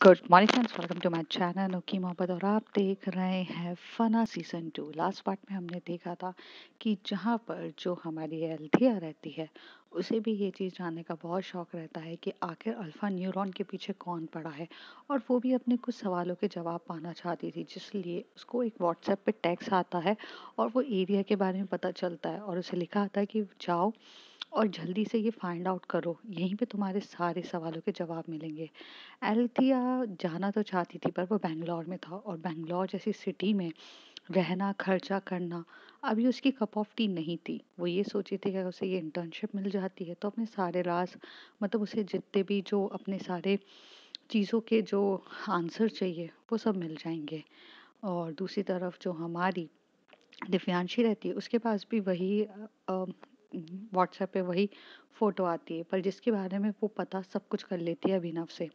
Good morning friends, welcome to my channel नोकी मोहब्बत। और आप देख रहे हैं फना सीज़न 2। लास्ट पार्ट में हमने देखा था कि जहाँ पर जो हमारी एल्थिया रहती है उसे भी ये चीज़ जानने का बहुत शौक रहता है कि आखिर अल्फ़ा न्यूरॉन के पीछे कौन पड़ा है, और वो भी अपने कुछ सवालों के जवाब पाना चाहती थी, जिसलिए उसको एक व्हाट्सएप पे टेक्स्ट आता है और वो एरिया के बारे में पता चलता है और उसे लिखा आता है कि जाओ और जल्दी से ये फाइंड आउट करो, यहीं पे तुम्हारे सारे सवालों के जवाब मिलेंगे। एल्थिया जाना तो चाहती थी, पर वो बैंगलोर में था और बैंगलोर जैसी सिटी में रहना, खर्चा करना अभी उसकी कप ऑफ टी नहीं थी। वो ये सोची थी कि अगर उसे ये इंटर्नशिप मिल जाती है तो अपने सारे राज, मतलब उसे जितने भी जो अपने सारे चीज़ों के जो आंसर चाहिए वो सब मिल जाएंगे। और दूसरी तरफ जो हमारी दिव्यांशी रहती है उसके पास भी वही व्हाट्सएप पे वही फ़ोटो आती है, पर जिसके बारे में वो पता सब कुछ कर लेती है अभिनव से।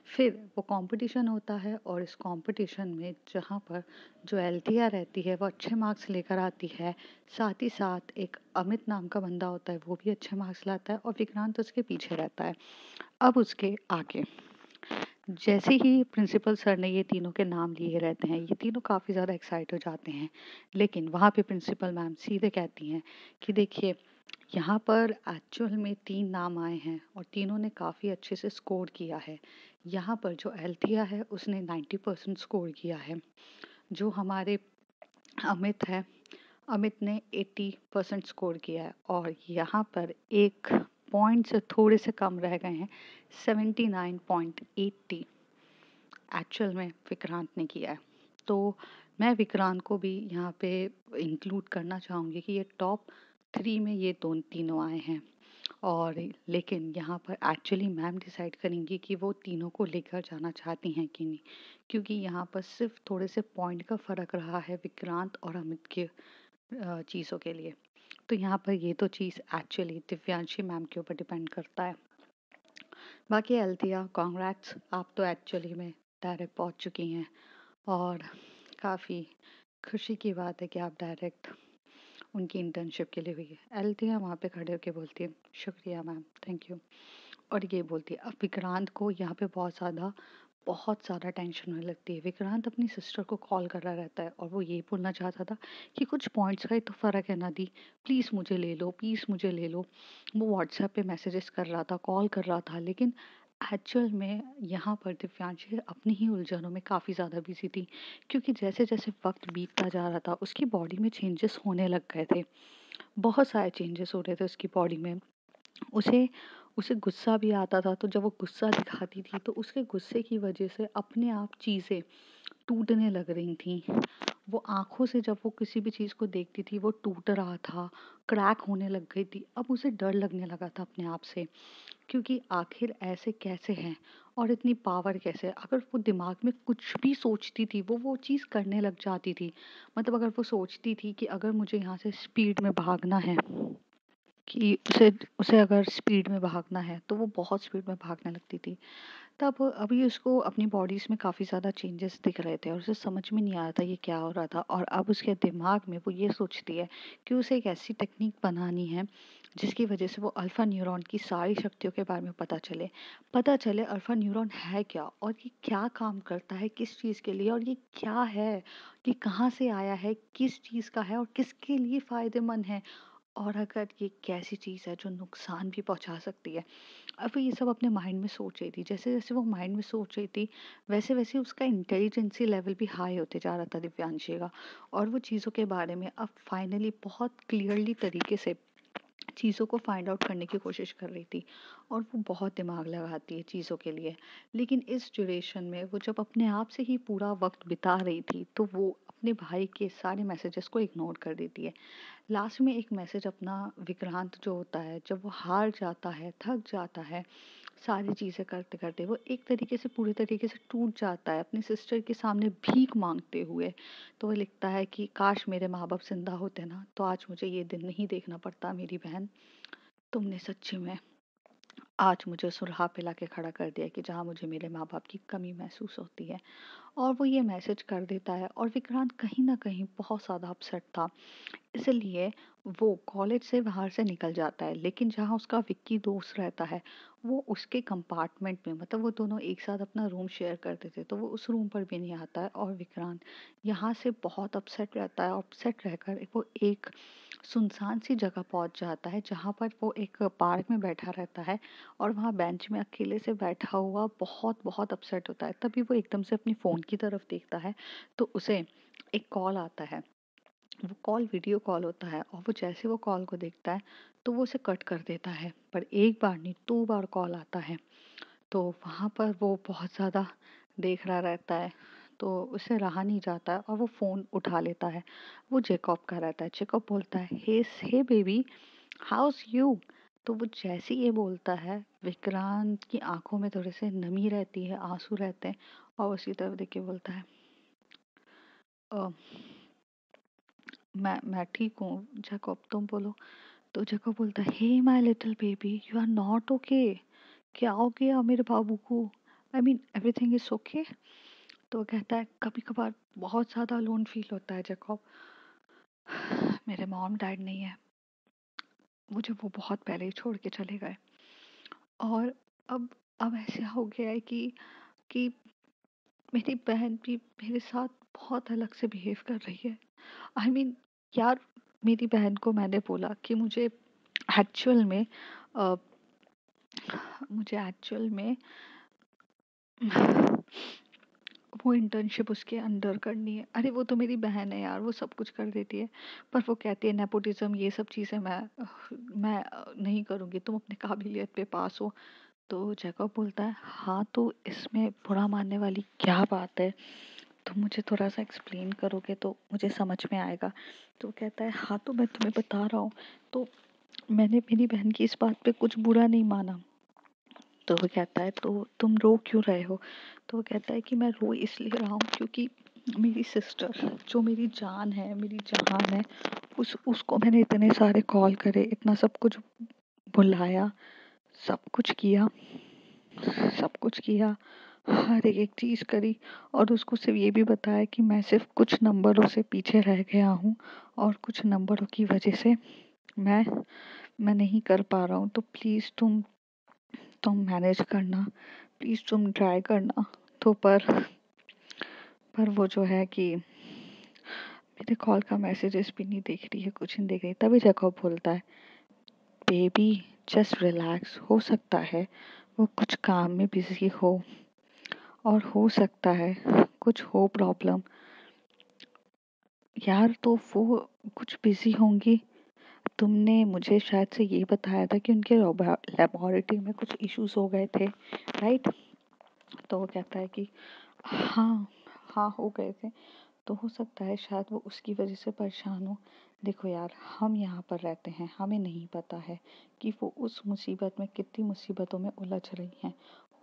फिर वो कंपटीशन होता है और इस कंपटीशन में जहाँ पर जो एल्थिया रहती है वो अच्छे मार्क्स लेकर आती है, साथ ही साथ एक अमित नाम का बंदा होता है, वो भी अच्छे मार्क्स लाता है और विक्रांत उसके पीछे रहता है। अब उसके आगे जैसे ही प्रिंसिपल सर ने ये तीनों के नाम लिए रहते हैं, ये तीनों काफ़ी ज़्यादा एक्साइट हो जाते हैं। लेकिन वहाँ पे प्रिंसिपल मैम सीधे कहती हैं कि देखिए, यहाँ पर एक्चुअल में 3 नाम आए हैं और तीनों ने काफ़ी अच्छे से स्कोर किया है। यहाँ पर जो एल्थिया है उसने 90% स्कोर किया है। जो हमारे अमित है, अमित ने 80% स्कोर किया है और यहाँ पर एक पॉइंट से थोड़े से कम रह गए हैं, 79.80 एक्चुअल में विक्रांत ने किया है। तो मैं विक्रांत को भी यहाँ पे इंक्लूड करना चाहूँगी कि ये टॉप 3 में ये तीनों आए हैं। और लेकिन यहाँ पर एक्चुअली मैम डिसाइड करेंगी कि वो तीनों को लेकर जाना चाहती हैं कि नहीं, क्योंकि यहाँ पर सिर्फ थोड़े से पॉइंट का फ़र्क रहा है विक्रांत और अमित के चीज़ों के लिए। तो यहाँ पर ये तो चीज़ एक्चुअली दिव्यांशी मैम के ऊपर डिपेंड करता है। बाकी एल्थिया, कॉन्ग्रेट्स, आप तो एक्चुअली में डायरेक्ट पहुँच चुकी हैं और काफ़ी खुशी की बात है कि आप डायरेक्ट उनकी इंटर्नशिप के लिए हुई है। एल्थिया वहाँ पे खड़े होके बोलती है, शुक्रिया मैम, थैंक यू। और ये बोलती है, अब विक्रांत को यहाँ पे बहुत ज़्यादा टेंशन होने लगती है। विक्रांत अपनी सिस्टर को कॉल कर रहा रहता है और वो ये बोलना चाहता था कि कुछ पॉइंट्स का ही तो फ़र्क है ना दी, प्लीज़ मुझे ले लो, प्लीज़ मुझे ले लो। वो व्हाट्सएप पे मैसेजेस कर रहा था, कॉल कर रहा था, लेकिन एक्चुअल में यहाँ पर दिव्यांशी अपनी ही उलझनों में काफ़ी ज़्यादा बिजी थी, क्योंकि जैसे जैसे वक्त बीतता जा रहा था उसकी बॉडी में चेंजेस होने लग गए थे। बहुत सारे चेंजेस हो रहे थे उसकी बॉडी में। उसे उसे गुस्सा भी आता था, तो जब वो गुस्सा दिखाती थी तो उसके गुस्से की वजह से अपने आप चीज़ें टूटने लग रही थी। वो आँखों से जब वो किसी भी चीज़ को देखती थी वो टूट रहा था, क्रैक होने लग गई थी। अब उसे डर लगने लगा था अपने आप से, क्योंकि आखिर ऐसे कैसे हैं और इतनी पावर कैसे है? अगर वो दिमाग में कुछ भी सोचती थी वो चीज़ करने लग जाती थी। मतलब अगर वो सोचती थी कि अगर मुझे यहाँ से स्पीड में भागना है, कि उसे उसे अगर स्पीड में भागना है तो वो बहुत स्पीड में भागने लगती थी। तब अभी उसको अपनी बॉडीज़ में काफ़ी ज़्यादा चेंजेस दिख रहे थे और उसे समझ में नहीं आ रहा था ये क्या हो रहा था। और अब उसके दिमाग में वो ये सोचती है कि उसे एक ऐसी टेक्निक बनानी है जिसकी वजह से वो अल्फ़ा न्यूरॉन की सारी शक्तियों के बारे में पता चले अल्फ़ा न्यूरॉन है क्या और ये क्या काम करता है, किस चीज़ के लिए, और ये क्या है, ये कहाँ से आया है, किस चीज़ का है और किसके लिए फ़ायदेमंद है, और अगर ये कैसी चीज़ है जो नुकसान भी पहुंचा सकती है। अब वो ये सब अपने माइंड में सोच रही थी। जैसे जैसे वो माइंड में सोच रही थी वैसे वैसे उसका इंटेलिजेंसी लेवल भी हाई होते जा रहा था दिव्यांशी का, और वो चीज़ों के बारे में अब फाइनली बहुत क्लियरली तरीके से चीज़ों को फाइंड आउट करने की कोशिश कर रही थी। और वो बहुत दिमाग लगाती है चीज़ों के लिए। लेकिन इस ड्यूरेशन में वो जब अपने आप से ही पूरा वक्त बिता रही थी तो वो अपने भाई के सारे मैसेजेस को इग्नोर कर देती है। लास्ट में एक मैसेज अपना विक्रांत जो होता है, जब वो हार जाता है, थक जाता है, सारी चीज़ें करते करते वो एक तरीके से पूरे तरीके से टूट जाता है अपनी सिस्टर के सामने भीख मांगते हुए। तो वो लिखता है कि काश मेरे माँ बाप जिंदा होते ना तो आज मुझे ये दिन नहीं देखना पड़ता, मेरी बहन तुमने सच्ची में आज मुझे उस राह पे लाके खड़ा कर दिया कि जहाँ मुझे मेरे माँ बाप की कमी महसूस होती है। और वो ये मैसेज कर देता है और विक्रांत कहीं न कहीं बहुत ज़्यादा अपसेट था। इसलिए वो कॉलेज से बाहर से निकल जाता है, लेकिन जहाँ उसका विक्की दोस्त रहता है, वो उसके कंपार्टमेंट में, मतलब वो दोनों एक साथ अपना रूम शेयर करते थे, तो वो उस रूम पर भी नहीं आता है। और विक्रांत यहाँ से बहुत अपसेट रहता है। अपसेट रहकर वो एक सुनसान सी जगह पहुंच जाता है, जहाँ पर वो एक पार्क में बैठा रहता है और वहाँ बेंच में अकेले से बैठा हुआ बहुत बहुत अपसेट होता है। तभी वो एकदम से अपनी फ़ोन की तरफ देखता है, तो उसे एक कॉल आता है। वो कॉल वीडियो कॉल होता है और वो जैसे वो कॉल को देखता है तो वो उसे कट कर देता है। पर एक बार नहीं, 2 बार कॉल आता है। तो वहाँ पर वो बहुत ज़्यादा देख रहा रहता है, तो उसे रहा नहीं जाता है और वो फ़ोन उठा लेता है। वो जेकॉब का रहता है। जेकॉब बोलता है, हे बेबी, हाउस यू। तो वो जैसे ही ये बोलता है, विक्रांत की आंखों में थोड़े से नमी रहती है, आंसू रहते हैं, और उसी तरफ देख के बोलता है, "अ, मैं ठीक हूँ जेकॉब, तुम बोलो।" तो जैकब बोलता है, hey my little baby, you are not okay. क्या हो गया मेरे बाबू को? I mean everything is okay. तो वो कहता है, कभी कभार बहुत ज़्यादा अलोन फील होता है जैकब। मेरे मॉम डैड नहीं है, मुझे वो बहुत पहले ही छोड़ के चले गए। और अब ऐसा हो गया है कि मेरी बहन भी मेरे साथ बहुत अलग से बिहेव कर रही है। आई मीन यार, मेरी बहन को मैंने बोला कि एक्चुअल में अ, मुझे एक्चुअल में वो इंटर्नशिप उसके अंडर करनी है। अरे वो तो मेरी बहन है यार, वो सब कुछ कर देती है। पर वो कहती है नेपोटिज्म ये सब चीज़ें मैं नहीं करूँगी, तुम अपने काबिलियत पे पास हो। तो जैकब बोलता है, हाँ तो इसमें बुरा मानने वाली क्या बात है? तुम मुझे थोड़ा सा एक्सप्लेन करोगे तो मुझे समझ में आएगा। तो वो कहता है, हाँ तो मैं तुम्हें बता रहा हूँ। तो मैंने मेरी बहन की इस बात पे कुछ बुरा नहीं माना। तो वो कहता है, तो तुम रो क्यों रहे हो? तो वो कहता है कि मैं रो इसलिए रहा हूँ क्योंकि मेरी सिस्टर, जो मेरी जान है, मेरी जहान है, उसको मैंने इतने सारे कॉल करे, इतना सब कुछ बुलाया, सब कुछ किया, सब कुछ किया, हर एक चीज़ करी, और उसको सिर्फ ये भी बताया कि मैं सिर्फ कुछ नंबरों से पीछे रह गया हूँ और कुछ नंबरों की वजह से मैं मैं नहीं कर पा रहा हूँ। तो प्लीज़ तुम मैनेज करना, प्लीज़ तुम ट्राई करना। तो पर वो जो है कि मेरे कॉल का मैसेजेस भी नहीं देख रही है, कुछ नहीं देख रही। तभी जैकब बोलता है, बेबी जस्ट रिलैक्स, हो सकता है वो कुछ काम में बिजी हो, और हो सकता है कुछ हो प्रॉब्लम। यार तो वो कुछ बिजी होंगी। तुमने मुझे शायद से ये बताया था कि उनके लेबोरेटरी में कुछ इश्यूज हो गए थे, राइट? तो वो कहता है कि हाँ, हाँ हो गए थे। तो हो सकता है शायद वो उसकी वजह से परेशान हो। देखो यार, हम यहाँ पर रहते हैं, हमें नहीं पता है कि वो उस मुसीबत में कितनी मुसीबतों में उलझ रही हैं।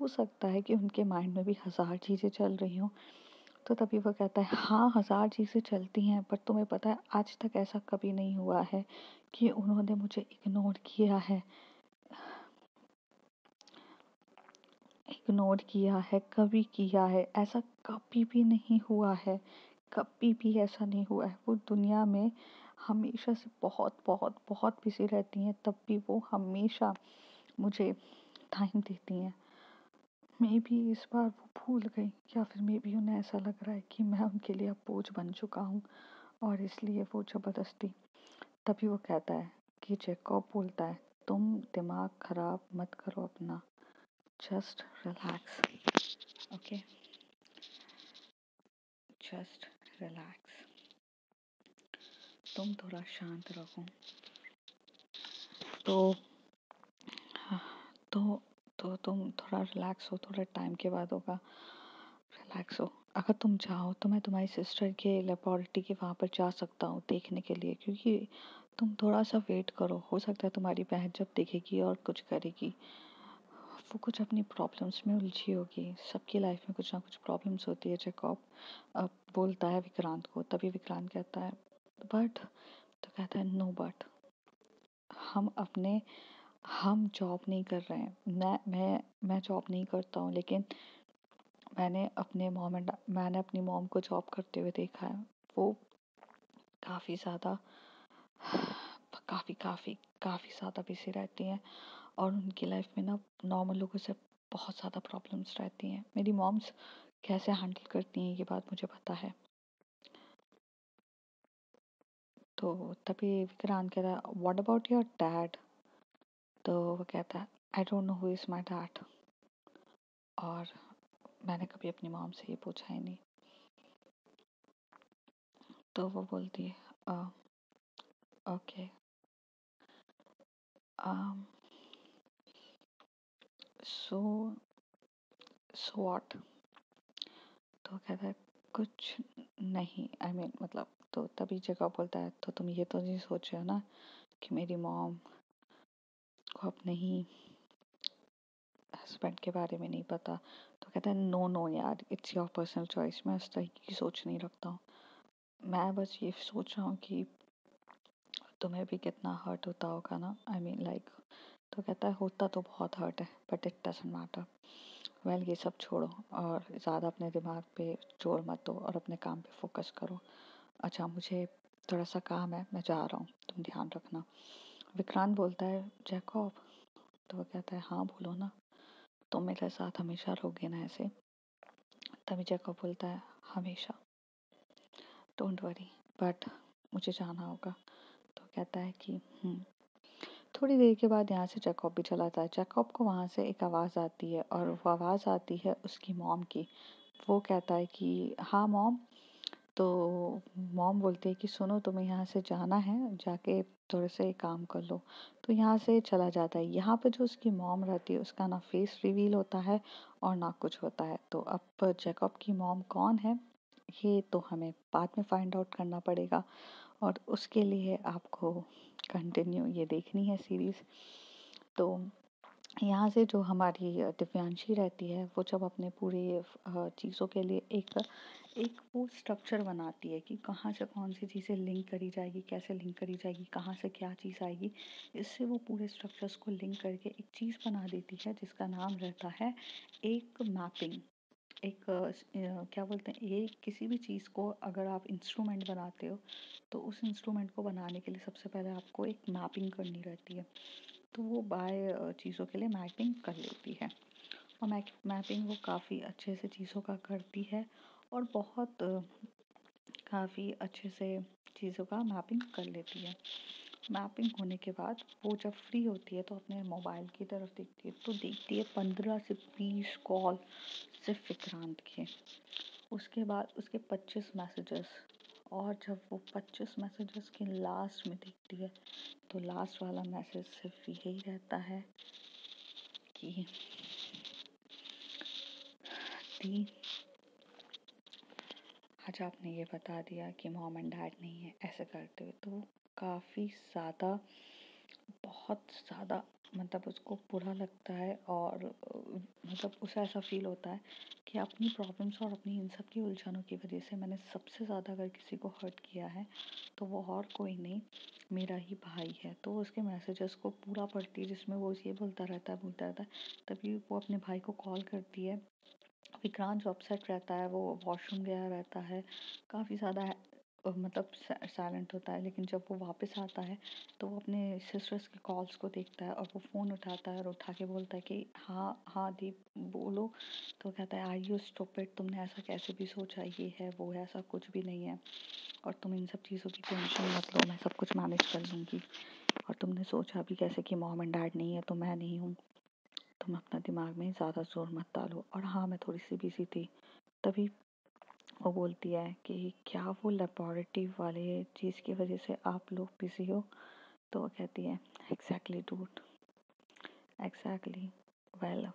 हो सकता है कि उनके माइंड में भी हज़ार चीज़ें चल रही हों। तो तभी वो कहता है, हाँ हज़ार चीज़ें चलती हैं, पर तुम्हें पता है आज तक ऐसा कभी नहीं हुआ है कि उन्होंने मुझे इग्नोर किया है। इग्नोर किया है, कभी किया है, ऐसा कभी भी नहीं हुआ है। कभी भी ऐसा नहीं हुआ है। वो दुनिया में हमेशा से बहुत बहुत बहुत बिजी रहती हैं, तब भी वो हमेशा मुझे टाइम देती हैं। मे बी इस बार वो भूल गई, या फिर मे बी उन्हें ऐसा लग रहा है कि मैं उनके लिए अब बोझ बन चुका हूँ, और इसलिए वो ज़बरदस्ती। तभी वो कहता है कि जैकब बोलता है, तुम दिमाग खराब मत करो अपना, just relax, okay, just relax, तुम थोड़ा शांत रहो। तो हाँ, तो तुम थोड़ा रिलैक्स हो, थोड़ा टाइम के बाद होगा। रिलैक्स हो, अगर तुम चाहो तो मैं तुम्हारी सिस्टर के लेबोरेटरी के वहाँ पर जा सकता हूँ देखने के लिए, क्योंकि तुम थोड़ा सा वेट करो, हो सकता है तुम्हारी बहन जब देखेगी और कुछ करेगी, वो कुछ अपनी प्रॉब्लम्स में उलझी होगी। सबकी लाइफ में कुछ ना कुछ प्रॉब्लम्स होती है। जैकब अब बोलता है विक्रांत को। तभी विक्रांत कहता है, बट, तो कहता है, नो बट, हम अपने हम जॉब नहीं कर रहे हैं, मैं जॉब नहीं करता हूँ, लेकिन मैंने अपनी मॉम को जॉब करते हुए देखा है। वो काफ़ी ज़्यादा काफ़ी काफ़ी काफ़ी ज़्यादा बिजी रहती हैं, और उनकी लाइफ में ना नॉर्मल लोगों से बहुत ज़्यादा प्रॉब्लम्स रहती हैं। मेरी मॉम्स कैसे हैंडल करती हैं ये बात मुझे पता है। तो तभी विक्रांत कह रहा है, व्हाट अबाउट योर डैड? तो वो कहता है, I don't know who is my dad. और मैंने कभी अपनी मॉम से ये पूछा ही नहीं। तो वो बोलती है, ओके, सो सो व्हाट? तो कहता है, कुछ नहीं, मतलब। तो तभी जगह बोलता है, तो तुम ये तो नहीं सोच रहे हो ना कि मेरी मॉम को अपने ही हस्बैंड के बारे में नहीं पता? तो कहता है, नो नो यार, इट्स योर पर्सनल चॉइस, मैं उस तरह की सोच नहीं रखता हूँ। मैं बस ये सोच रहा हूँ कि तुम्हें भी कितना हर्ट होता होगा ना, लाइक। तो कहता है, होता तो बहुत हर्ट है, but it doesn't matter. Well, ये सब छोड़ो और ज़्यादा अपने दिमाग पे जोर मत दो और अपने काम पे फोकस करो। अच्छा, मुझे थोड़ा सा काम है, मैं जा रहा हूँ, तुम ध्यान रखना। विक्रांत बोलता है, जैकब। तो वो कहता है, हाँ बोलो ना, तुम मेरे साथ हमेशा रहोगे ना ऐसे? तभी जैकब बोलता है, हमेशा, डोंट वरी, बट मुझे जाना होगा। तो कहता है कि थोड़ी देर के बाद यहाँ से जैकब भी चला जाता है। जैकब को वहाँ से एक आवाज़ आती है, और वो आवाज़ आती है उसकी मॉम की। वो कहता है कि हाँ मॉम। तो मॉम बोलती है कि सुनो, तुम्हें यहाँ से जाना है, जाके थोड़े से काम कर लो। तो यहाँ से चला जाता है। यहाँ पे जो उसकी मॉम रहती है, उसका ना फेस रिवील होता है और ना कुछ होता है। तो अब जैकब की मॉम कौन है, ये तो हमें बाद में फाइंड आउट करना पड़ेगा, और उसके लिए आपको कंटिन्यू ये देखनी है सीरीज़। तो यहाँ से जो हमारी दिव्यांशी रहती है, वो जब अपने पूरे चीज़ों के लिए एक एक वो स्ट्रक्चर बनाती है कि कहाँ से कौन सी चीज़ें लिंक करी जाएगी, कैसे लिंक करी जाएगी, कहाँ से क्या चीज़ आएगी। इससे वो पूरे स्ट्रक्चर्स को लिंक करके एक चीज़ बना देती है, जिसका नाम रहता है एक मैपिंग। एक क्या बोलते हैं, ये किसी भी चीज़ को अगर आप इंस्ट्रूमेंट बनाते हो, तो उस इंस्ट्रूमेंट को बनाने के लिए सबसे पहले आपको एक मैपिंग करनी रहती है। तो वो बाय चीज़ों के लिए मैपिंग कर लेती है, और मैपिंग वो काफ़ी अच्छे से चीज़ों का करती है, और बहुत काफ़ी अच्छे से चीज़ों का मैपिंग कर लेती है। मैपिंग होने के बाद वो जब फ्री होती है, तो अपने मोबाइल की तरफ देखती है, तो देखती है 15 से 20 कॉल सिर्फ विक्रांत के। उसके बाद उसके 25 मैसेजेस, और जब वो 25 मैसेजेस के लास्ट में देखती है, तो लास्ट वाला मैसेज सिर्फ यही रहता है कि दी, आज आपने ये बता दिया कि मॉम एंड डैड नहीं है, ऐसे करते हुए। तो काफ़ी ज़्यादा, बहुत ज़्यादा, मतलब उसको बुरा लगता है, और मतलब उसे ऐसा फील होता है कि अपनी प्रॉब्लम्स और अपनी इन सब की उलझनों की वजह से मैंने सबसे ज़्यादा अगर किसी को हर्ट किया है, तो वो और कोई नहीं, मेरा ही भाई है। तो उसके मैसेजेस को पूरा पढ़ती है, जिसमें वो ये बोलता रहता है। तभी वो अपने भाई को कॉल करती है। विक्रांत जो अपसेट रहता है, वो वॉशरूम गया रहता है, काफ़ी ज़्यादा मतलब साइलेंट होता है। लेकिन जब वो वापस आता है, तो वो अपने सिस्टर्स के कॉल्स को देखता है, और वो फ़ोन उठाता है और उठा के बोलता है कि हाँ हाँ दीप, बोलो। तो कहता है, आर यू स्टूपिड, तुमने ऐसा कैसे भी सोचा, ये है वो है, ऐसा कुछ भी नहीं है, और तुम इन सब चीज़ों की टेंशन मत लो, मैं सब कुछ मैनेज कर लूँगी। और तुमने सोचा भी कैसे कि मॉम एंड डैड नहीं है तो मैं नहीं हूँ, तुम अपना दिमाग में ज़्यादा जोर मत डालो। और हाँ, मैं थोड़ी सी बिजी थी। तभी वो बोलती है कि क्या वो लेबोरेटरी वाले चीज़ की वजह से आप लोग बिजी हो? तो वो कहती है, एग्जैक्टली डूड, एग्जैक्टली। वेल,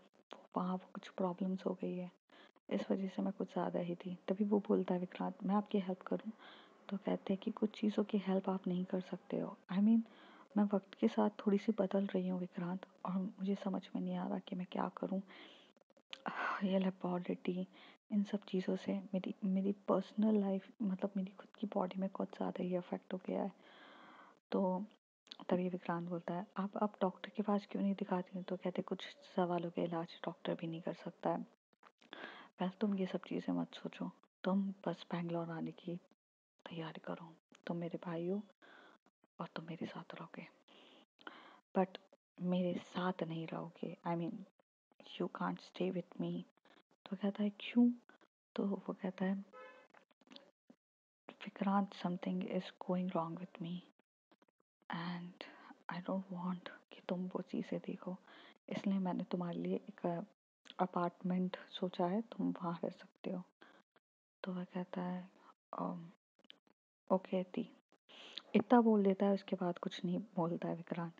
वहाँ वो कुछ प्रॉब्लम्स हो गई है, इस वजह से मैं कुछ ज़्यादा ही थी। तभी वो बोलता है, विक्रांत मैं आपकी हेल्प करूँ? तो कहते हैं कि कुछ चीज़ों की हेल्प आप नहीं कर सकते हो। मैं वक्त के साथ थोड़ी सी बदल रही हूँ विक्रांत, और मुझे समझ में नहीं आ रहा कि मैं क्या करूँ। ये लेबोरेटरी, इन सब चीज़ों से मेरी मेरी पर्सनल लाइफ, मतलब मेरी खुद की बॉडी में कुछ ज़्यादा ही अफेक्ट हो गया है। तो तभी विक्रांत बोलता है, आप डॉक्टर के पास क्यों नहीं दिखाती हैं? तो कहते, कुछ सवालों के इलाज डॉक्टर भी नहीं कर सकता है। पहले तुम ये सब चीज़ें मत सोचो, तुम बस बैंगलोर आने की तैयारी करो। तुम मेरे भाई हो और तुम मेरे साथ रहोगे, बट मेरे साथ नहीं रहोगे। I mean you can't stay with मी। तो कहता है, क्यों? तो वो कहता है, Vikrant, something is going wrong with me and I don't want कि तुम वो चीज़ें देखो, इसलिए मैंने तुम्हारे लिए एक अपार्टमेंट सोचा है, तुम वहाँ रह सकते हो। तो वह कहता है, ओके दी। इतना बोल देता है, उसके बाद कुछ नहीं बोलता है विक्रांत।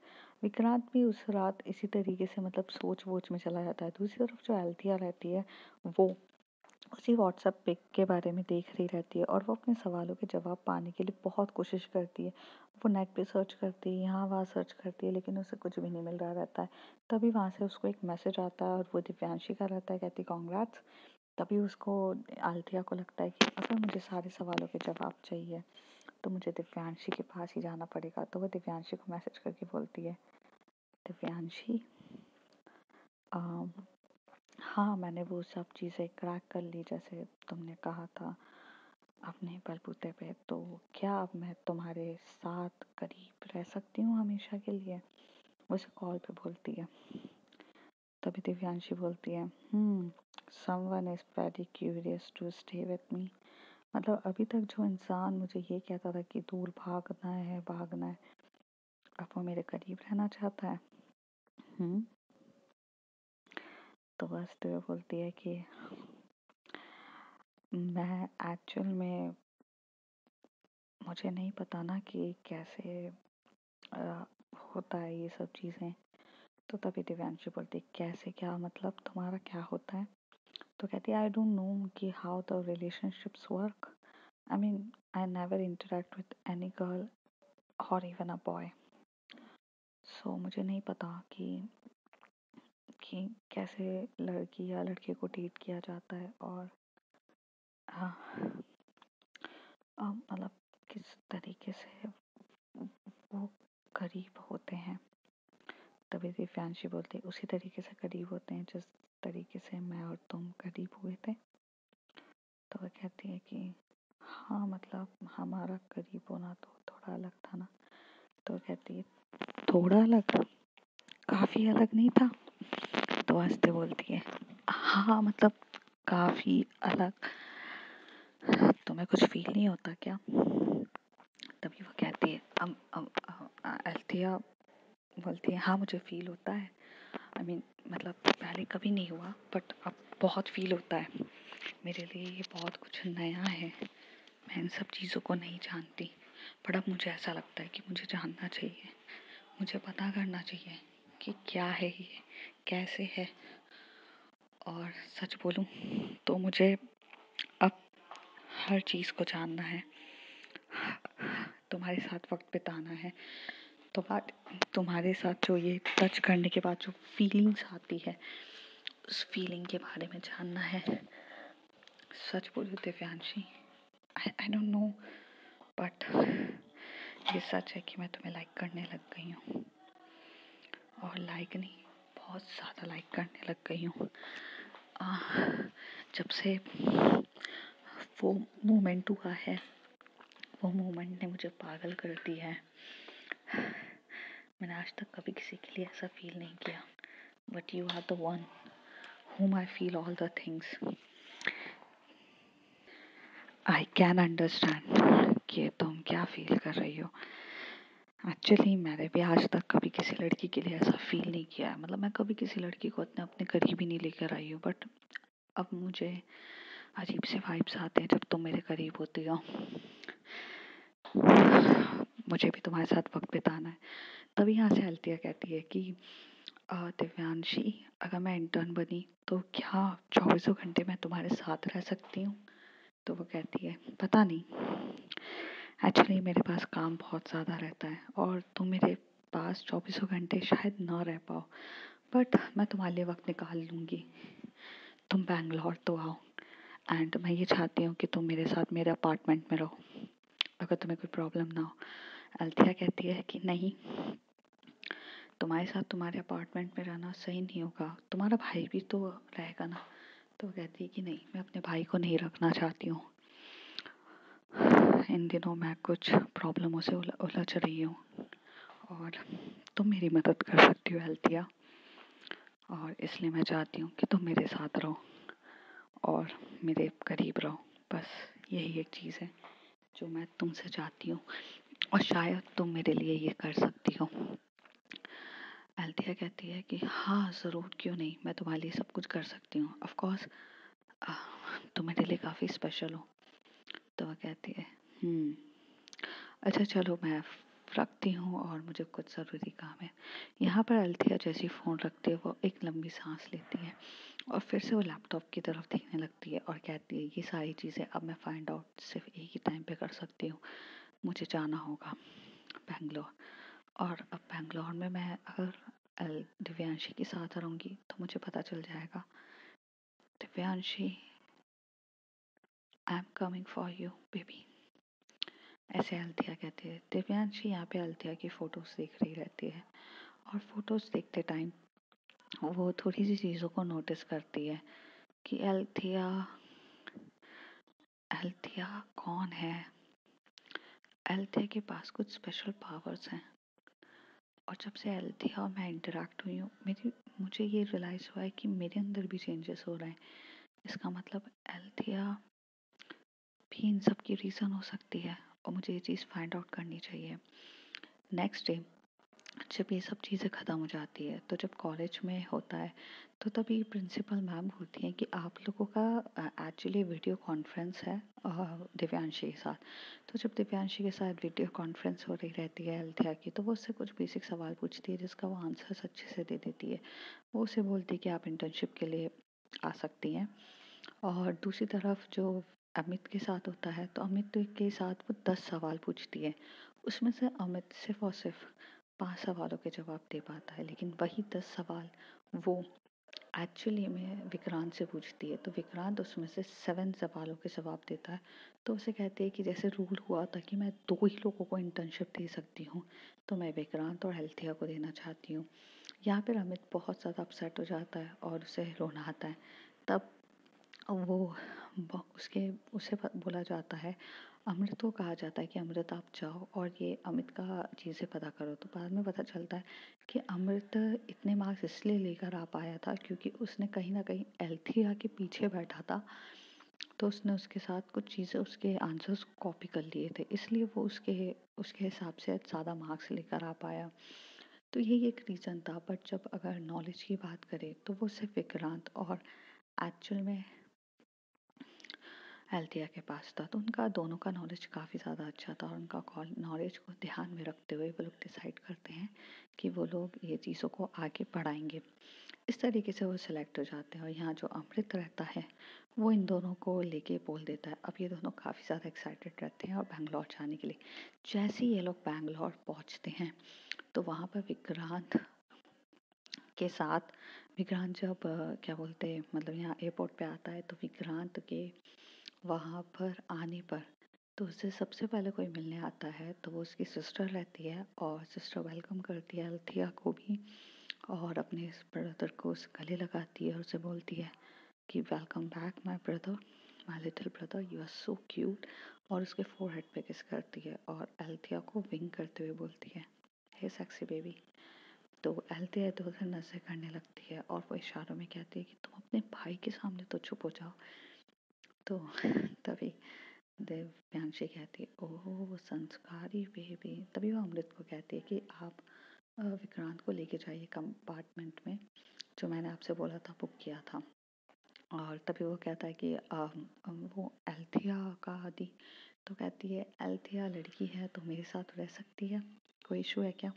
विक्रांत भी उस रात इसी तरीके से मतलब सोच वोच में चला जाता है। दूसरी तरफ जो एल्थिया रहती है, वो उसी व्हाट्सएप पिक के बारे में देख रही रहती है और वो अपने सवालों के जवाब पाने के लिए बहुत कोशिश करती है। वो नेट पे सर्च करती है, यहाँ वहाँ सर्च करती है, लेकिन उसे कुछ भी नहीं मिल रहा रहता है। तभी वहाँ से उसको एक मैसेज आता है और वो दिव्यांशी का रहता है, कहती कॉन्ग्रेट्स। तभी उसको, आल्थिया को लगता है कि अगर मुझे सारे सवालों के जवाब चाहिए तो मुझे दिव्यांशी के पास ही जाना पड़ेगा। तो वो दिव्यांशी को मैसेज करके बोलती है, दिव्यांशी, हाँ मैंने वो सब चीज़ें क्रैक कर ली जैसे तुमने कहा था अपने बलबूते पे, तो क्या अब मैं तुम्हारे साथ करीब रह सकती हूँ हमेशा के लिए? वो उसे कॉल पे बोलती है। तभी दिव्यांशी बोलती है, someone is very curious to stay with me. मतलब अभी तक जो इंसान मुझे ये कहता था कि दूर भागना है भागना है, अब वो मेरे करीब रहना चाहता है। तो बस तो वो बोलती है कि मैं एक्चुअल में, मुझे नहीं पता ना कि कैसे होता है ये सब चीज़ें। तो तभी दिव्यांशी बोलती, कैसे, क्या मतलब तुम्हारा क्या होता है? तो कहती है, आई डोंट नो कि how the relationships work. I mean I never interact with any girl और इवन अ बॉय, सो मुझे नहीं पता कि कैसे लड़की या लड़के को ट्रीट किया जाता है और मतलब किस तरीके से वो करीब होते हैं। तभी दिव्यांशी बोलती, उसी तरीके से करीब होते हैं जिस तरीके से मैं और तुम करीब हुए थे। तो वह कहती है कि हाँ मतलब हमारा करीब होना तो थोड़ा अलग था ना। तो वह कहती है, थोड़ा अलग, काफ़ी अलग नहीं था? तो हंसते बोलती है, हाँ मतलब काफ़ी अलग। तुम्हें कुछ फील नहीं होता क्या? तभी वो कहती है, अल्थिया बोलती है, हाँ मुझे फील होता है। आई मीन मतलब पहले कभी नहीं हुआ बट अब बहुत फील होता है। मेरे लिए ये बहुत कुछ नया है, मैं इन सब चीज़ों को नहीं जानती, पर अब मुझे ऐसा लगता है कि मुझे जानना चाहिए, मुझे पता करना चाहिए कि क्या है ये, कैसे है। और सच बोलूं तो मुझे अब हर चीज़ को जानना है, तुम्हारे साथ वक्त बिताना है, तो बात तुम्हारे साथ जो ये टच करने के बाद जो फीलिंग्स आती है उस फीलिंग के बारे में जानना है। सच बोलूं Divyanshi, I don't know, but ये सच है कि मैं तुम्हें लाइक करने लग गई हूँ, और लाइक नहीं, बहुत ज़्यादा लाइक करने लग गई हूँ। जब से वो मोमेंट हुआ है, वो मोमेंट ने मुझे पागल कर दिया है। मैंने आज तक कभी किसी के लिए ऐसा फील नहीं किया, but you are the one whom I feel all the things. I can understand कि तुम क्या फील कर रही हो। एक्चुअली मैंने भी आज तक कभी किसी लड़की के लिए ऐसा फील नहीं किया है, मतलब मैं कभी किसी लड़की को अपने करीब ही नहीं लेकर आई हूँ, बट अब मुझे अजीब से वाइब्स आते हैं जब तुम मेरे करीब होती हो। मुझे भी तुम्हारे साथ वक्त बिताना है। तभी यहाँ से अल्थिया कहती है कि दिव्यांशी, अगर मैं इंटर्न बनी तो क्या 24 घंटे मैं तुम्हारे साथ रह सकती हूँ? तो वो कहती है, पता नहीं, एक्चुअली मेरे पास काम बहुत ज़्यादा रहता है और तुम मेरे पास 24 घंटे शायद ना रह पाओ, बट मैं तुम्हारे लिए वक्त निकाल लूँगी। तुम बैंगलोर तो आओ, एंड मैं ये चाहती हूँ कि तुम मेरे साथ मेरे अपार्टमेंट में रहो, अगर तुम्हें कोई प्रॉब्लम ना हो। अल्थिया कहती है कि नहीं, तुम्हारे साथ तुम्हारे अपार्टमेंट में रहना सही नहीं होगा, तुम्हारा भाई भी तो रहेगा ना। तो वो कहती है कि नहीं, मैं अपने भाई को नहीं रखना चाहती हूँ, इन दिनों मैं कुछ प्रॉब्लमों से उलझ रही हूँ और तुम मेरी मदद कर सकती हो अल्थिया, और इसलिए मैं चाहती हूँ कि तुम मेरे साथ रहो और मेरे करीब रहो। बस यही एक चीज़ है जो मैं तुमसे चाहती हूँ और शायद तुम मेरे लिए ये कर सकती हो। अल्थिया कहती है कि हाँ ज़रूर, क्यों नहीं, मैं तुम्हारे लिए सब कुछ कर सकती हूँ, ऑफ कोर्स तुम मेरे लिए काफ़ी स्पेशल हो। तो वह कहती है अच्छा चलो मैं रखती हूँ और मुझे कुछ ज़रूरी काम है। यहाँ पर अल्थिया जैसी फ़ोन रखते वो एक लंबी सांस लेती है और फिर से वो लैपटॉप की तरफ देखने लगती है और कहती है ये सारी चीज़ें अब मैं फाइंड आउट सिर्फ एक ही टाइम पे कर सकती हूँ। मुझे जाना होगा बेंगलोर, और अब बेंगलोर में मैं अगर दिव्यांशी के साथ रहूँगी तो मुझे पता चल जाएगा, Divyanshi I am coming for you baby, ऐसे अल्थिया कहती है। दिव्यांशी यहाँ पे अल्थिया की फ़ोटोज़ देख रही रहती है और फोटोज़ देखते टाइम वो थोड़ी सी चीज़ों को नोटिस करती है कि अल्थिया अल्थिया कौन है। अल्थिया के पास कुछ स्पेशल पावर्स हैं और जब से अल्थिया और मैं इंटरेक्ट हुई हूँ मुझे ये रियलाइज़ हुआ है कि मेरे अंदर भी चेंजेस हो रहे हैं। इसका मतलब अल्थिया भी इन सब की रीज़न हो सकती है और मुझे ये चीज़ फाइंड आउट करनी चाहिए। नेक्स्ट डे जब ये सब चीज़ें ख़त्म हो जाती है तो जब कॉलेज में होता है तो तभी प्रिंसिपल मैम बोलती हैं कि आप लोगों का एक्चुअली वीडियो कॉन्फ्रेंस है दिव्यांशी के साथ। तो जब दिव्यांशी के साथ वीडियो कॉन्फ्रेंस हो रही रहती है अल्थिया की, तो वो उससे कुछ बेसिक सवाल पूछती है जिसका वो आंसर्स अच्छे से दे देती है। वो उसे बोलती है कि आप इंटर्नशिप के लिए आ सकती हैं। और दूसरी तरफ जो अमित के साथ होता है तो अमित के साथ वो 10 सवाल पूछती है, उसमें से अमित सिर्फ और सिर्फ 5 सवालों के जवाब दे पाता है, लेकिन वही 10 सवाल वो एक्चुअली में विक्रांत से पूछती है तो विक्रांत उसमें से 7 सवालों के जवाब देता है। तो उसे कहती है कि जैसे रूल हुआ था कि मैं 2 ही लोगों को इंटर्नशिप दे सकती हूँ, तो मैं विक्रांत और अल्थिया को देना चाहती हूँ। यहाँ पर अमित बहुत ज़्यादा अपसेट हो जाता है और उसे रोना आता है। तब वो उसे बोला जाता है, अमृत को कहा जाता है कि अमृत आप जाओ और ये अमित का चीज़ें पता करो। तो बाद में पता चलता है कि अमृत इतने मार्क्स इसलिए लेकर आ पाया था क्योंकि उसने कहीं ना कहीं अल्थिया के पीछे बैठा था, तो उसने उसके साथ कुछ चीज़ें उसके आंसर्स कॉपी कर लिए थे, इसलिए वो उसके उसके हिसाब से ज़्यादा मार्क्स लेकर आ पाया। तो यही एक रीज़न था। बट जब अगर नॉलेज की बात करें तो वो सिर्फ विक्रांत और एक्चुअल में अल्थिया के पास था, तो उनका दोनों का नॉलेज काफ़ी ज़्यादा अच्छा था और उनका नॉलेज को ध्यान में रखते हुए वो लोग डिसाइड करते हैं कि वो लोग ये चीज़ों को आगे बढ़ाएंगे। इस तरीके से वो सिलेक्ट हो जाते हैं और यहाँ जो अमृत रहता है वो इन दोनों को लेके बोल देता है। अब ये दोनों काफ़ी ज़्यादा एक्साइटेड रहते हैं और बैंगलोर जाने के लिए। जैसे ही ये लोग बैंगलोर पहुँचते हैं तो वहाँ पर विक्रांत के साथ विक्रांत जब क्या बोलते हैं मतलब यहाँ एयरपोर्ट पे आता है तो विक्रांत के वहाँ पर आने पर तो उससे सबसे पहले कोई मिलने आता है तो वो उसकी सिस्टर रहती है और सिस्टर वेलकम करती है अल्थिया को भी और अपने ब्रदर को उस गले लगाती है और उसे बोलती है कि welcome back my brother, my little brother, you are so cute, और उसके फोरहेड पे किस करती है और अल्थिया को विंक करते हुए बोलती है हे सेक्सी बेबी। तो अल्थिया इधर उधर नजर करने लगती है और वो इशारों में कहती है कि तुम अपने भाई के सामने तो चुप हो जाओ। तो तभी दिव्यांशी कहती है ओह संस्कारी बेबी। तभी वो अमृत को कहती है कि आप विक्रांत को लेके जाइए कंपार्टमेंट में जो मैंने आपसे बोला था, बुक किया था। और तभी वो कहता है कि वो अल्थिया का आदि। तो कहती है अल्थिया लड़की है तो मेरे साथ रह सकती है, कोई इशू है क्या।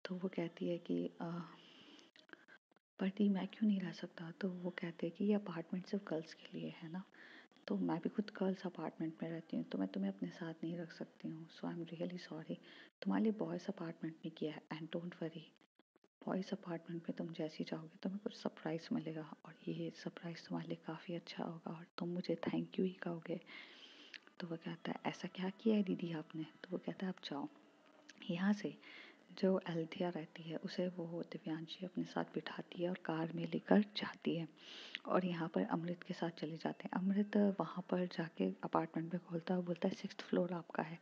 तो वो कहती है कि पर दी मैं क्यों नहीं रह सकता। तो वो कहते हैं कि ये अपार्टमेंट सिर्फ गर्ल्स के लिए है ना, तो मैं भी खुद गर्ल्स अपार्टमेंट में रहती हूँ तो मैं तुम्हें अपने साथ नहीं रख सकती हूँ, सो आई एम रियली सॉरी। तुम्हारे लिए बॉयज़ अपार्टमेंट में किया है and don't worry, boys apartment में तुम जैसे ही जाओगे तुम्हें कुछ सरप्राइज़ मिलेगा और ये सरप्राइज़ तुम्हारे लिए काफ़ी अच्छा होगा और तुम मुझे थैंक यू ही कहोगे। तो वो कहता है ऐसा क्या किया है दीदी आपने। तो वो कहता है आप जाओ। यहाँ से जो अल्थिया रहती है उसे वो दिव्यांशी अपने साथ बिठाती है और कार में लेकर जाती है और यहाँ पर अमृत के साथ चले जाते हैं। अमृत वहाँ पर जाके अपार्टमेंट में खोलता है और बोलता है 6th फ्लोर आपका है।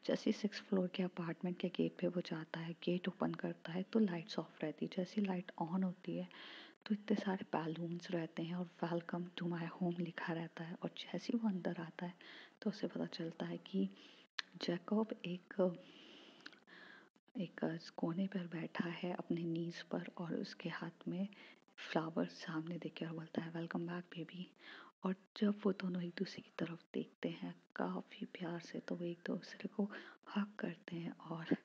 जैसे 6th फ्लोर के अपार्टमेंट के गेट पे वो जाता है, गेट ओपन करता है तो लाइट्स ऑफ रहती है। जैसे लाइट ऑन होती है तो इतने सारे बैलून्स रहते हैं और वेलकम टू माय होम लिखा रहता है और जैसे ही वो अंदर आता है तो उसे पता चलता है कि जैकब एक कोने पर बैठा है अपने नीज पर और उसके हाथ में फ्लावर सामने देख कर बोलता है वेलकम बैक बेबी। और जब वो दोनों एक दूसरे की तरफ देखते हैं काफ़ी प्यार से तो वो एक दूसरे को हग करते हैं और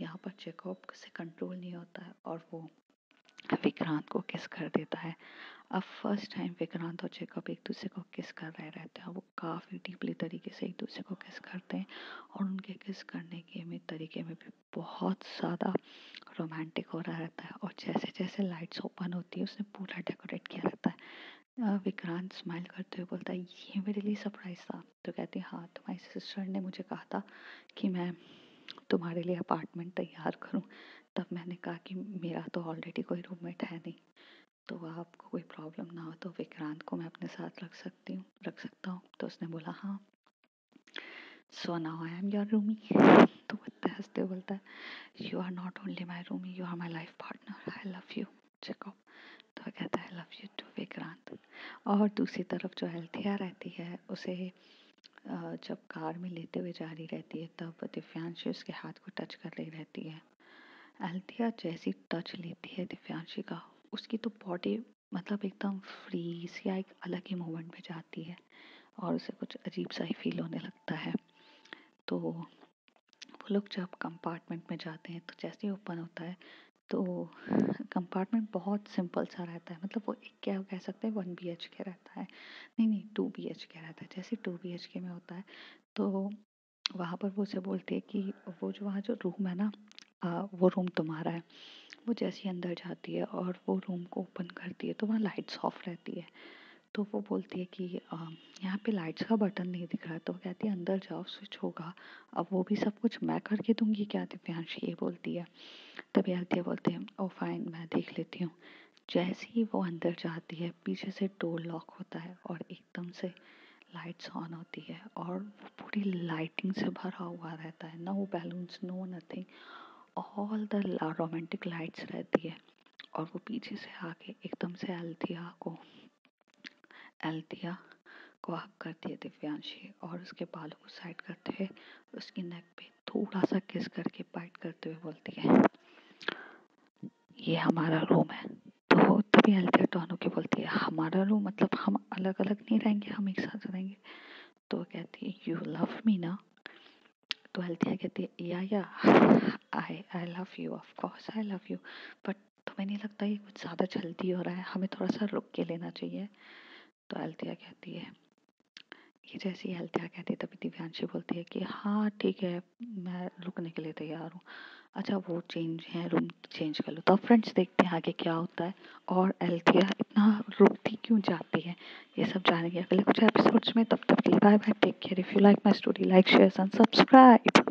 यहाँ पर जैकब से कंट्रोल नहीं होता है और वो विक्रांत को किस कर देता है। अब फर्स्ट टाइम विक्रांत और जैकब एक दूसरे को किस कर रहे रहते हैं। वो काफ़ी डीपली तरीके से एक दूसरे को किस करते हैं और उनके किस करने के में तरीके में भी बहुत ज़्यादा रोमांटिक हो रहा रहता है। और जैसे जैसे लाइट्स ओपन होती है उसने पूरा डेकोरेट किया रहता है। विक्रांत स्माइल करते हुए बोलता है ये मेरे लिए सरप्राइज था। तो कहती है हाँ, तुम्हारी सिस्टर ने मुझे कहा था कि मैं तुम्हारे लिए अपार्टमेंट तैयार करूं। तब मैंने कहा कि मेरा तो ऑलरेडी कोई रूममेट है नहीं, तो आपको कोई प्रॉब्लम ना हो तो विक्रांत को मैं अपने साथ रख सकता हूँ। तो उसने बोला हाँ। So now I am your roomie. तो इतने हंसते बोलता है you are not only my roomie, you are my life partner, I love you Jacob. तो वो कहता है लव यू टू विक्रांत। और दूसरी तरफ जो अल्थिया रहती है उसे जब कार में लेते हुए जा रही रहती है तब दिव्यांशी उसके हाथ को टच कर रही रहती है। अल्थिया जैसी टच लेती है दिव्यांशी का, उसकी तो बॉडी मतलब एकदम फ्रीज या एक अलग ही मोमेंट में जाती है और उसे कुछ अजीब सा ही फील होने लगता है। तो वो लोग जब कंपार्टमेंट में जाते हैं तो जैसे ही ओपन होता है तो कंपार्टमेंट बहुत सिंपल सा रहता है। मतलब वो एक क्या कह सकते हैं 1 BHK रहता है, नहीं 2 BHK रहता है। जैसे 2 BHK में होता है तो वहाँ पर वो उसे बोलती है कि वो जो वहाँ जो रूम है ना, वो रूम तुम्हारा है। वो जैसे ही अंदर जाती है और वो रूम को ओपन करती है तो वहाँ लाइट्स ऑफ रहती है। तो वो बोलती है कि यहाँ पे लाइट्स का बटन नहीं दिख रहा है। तो वो कहती है अंदर जाओ स्विच होगा। अब वो भी सब कुछ मैं करके दूंगी क्या, दिव्यांशी ये बोलती है। तभी आदित्य बोलते हैं ओ फाइन मैं देख लेती हूँ। जैसे ही वो अंदर जाती है पीछे से डोर लॉक होता है और एकदम से लाइट्स ऑन होती है और वो पूरी लाइटिंग से भरा हुआ रहता है। No balloons no nothing, all the romantic lights रहती है। और वो पीछे से आके एकदम से अल्थिया को हक करती है दिव्यांशी और उसके बालों को साइड करते हुए उसकी नेक पे थोड़ा सा किस करके बाइट करते हुए बोलती है ये हमारा रूम है। तो तभी अल्थिया टॉन होके बोलती है हमारा रूम मतलब हम अलग अलग नहीं रहेंगे, हम एक साथ रहेंगे। तो वो कहती है यू लव मी ना। तो अल्थिया कहती है या आई love you, of course I love you, but तुम्हें नहीं लगता ये कुछ ज़्यादा जल्दी हो रहा है, हमें थोड़ा सा रुक के लेना चाहिए। तो अल्थिया कहती है कि जैसे ही अल्थिया कहती है तभी दिव्यांशी बोलती है कि हाँ ठीक है मैं रुकने के लिए तैयार हूँ। अच्छा वो चेंज है, रूम चेंज कर लो। तो फ्रेंड्स देखते हैं आगे क्या होता है और अल्थिया इतना रुकती क्यों जाती है, ये सब जानेंगे अगले कुछ एपिसोड्स में। तब तक के लिए bye bye, take care. If you like my story like share and subscribe.